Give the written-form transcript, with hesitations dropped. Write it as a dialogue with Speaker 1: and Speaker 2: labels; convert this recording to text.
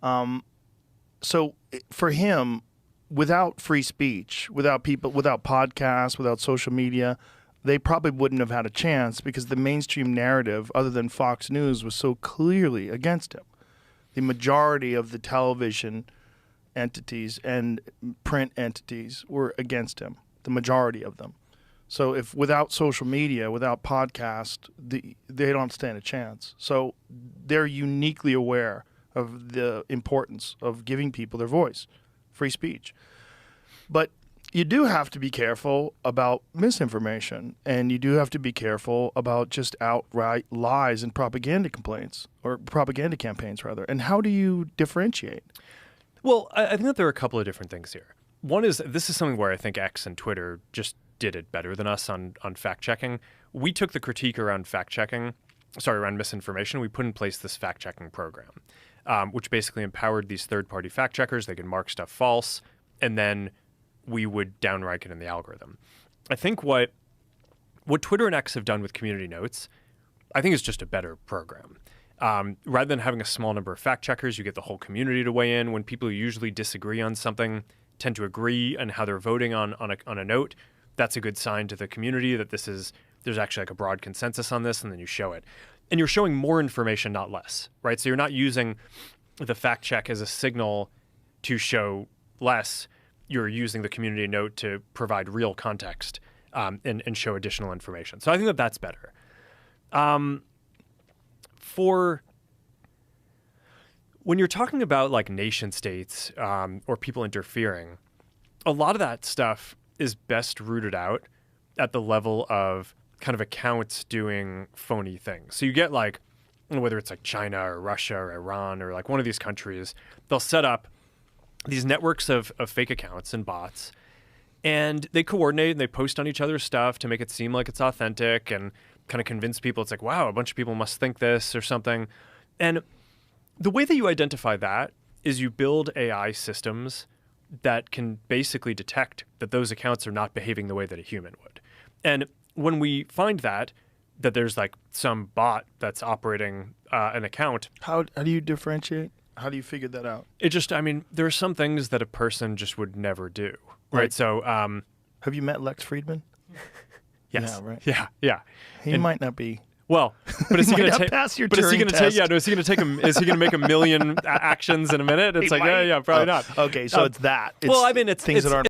Speaker 1: So for him, without free speech, without people, without podcasts, without social media, they probably wouldn't have had a chance because the mainstream narrative, other than Fox News, was so clearly against him. The majority of the television entities and print entities were against him, the majority of them. So if without social media, without podcast, they don't stand a chance. So they're uniquely aware of the importance of giving people their voice, free speech. But you do have to be careful about misinformation, and you do have to be careful about just outright lies and propaganda complaints, or propaganda campaigns, rather. And how do you differentiate?
Speaker 2: Well, I think that there are a couple of different things here. One is, this is something where I think X and Twitter just did it better than us on fact-checking. We took the critique around around misinformation. We put in place this fact-checking program, which basically empowered these third-party fact-checkers. They could mark stuff false, and then we would downrank it in the algorithm. I think what Twitter and X have done with community notes, I think is just a better program. Rather than having a small number of fact-checkers, you get the whole community to weigh in. When people who usually disagree on something tend to agree on how they're voting on a note, that's a good sign to the community that there's actually like a broad consensus on this, and then you show it. And you're showing more information, not less, right? So you're not using the fact-check as a signal to show less. You're using the community note to provide real context and show additional information. So I think that that's better. For when you're talking about like nation states or people interfering, a lot of that stuff is best rooted out at the level of kind of accounts doing phony things. So you get like, whether it's like China or Russia or Iran or like one of these countries, they'll set up these networks of fake accounts and bots, and they coordinate and they post on each other's stuff to make it seem like it's authentic and kind of convince people it's like, wow, a bunch of people must think this or something. And the way that you identify that is you build AI systems that can basically detect that those accounts are not behaving the way that a human would. And when we find that there's like some bot that's operating an account.
Speaker 1: How do you differentiate? How do you figure that out?
Speaker 2: There are some things that a person just would never do, right? So,
Speaker 1: have you met Lex Friedman?
Speaker 2: Yes.
Speaker 1: Yeah, right.
Speaker 2: Yeah.
Speaker 1: He might not be.
Speaker 2: Well, but is he going to take?
Speaker 1: Pass your
Speaker 2: but is he
Speaker 1: Turing
Speaker 2: going to take? Yeah, no. Is he going to take him? Is he going to make a million actions in a minute? It's like, yeah, probably not.
Speaker 1: Okay, so it's that. It's
Speaker 2: well, I mean, it's
Speaker 1: things that aren't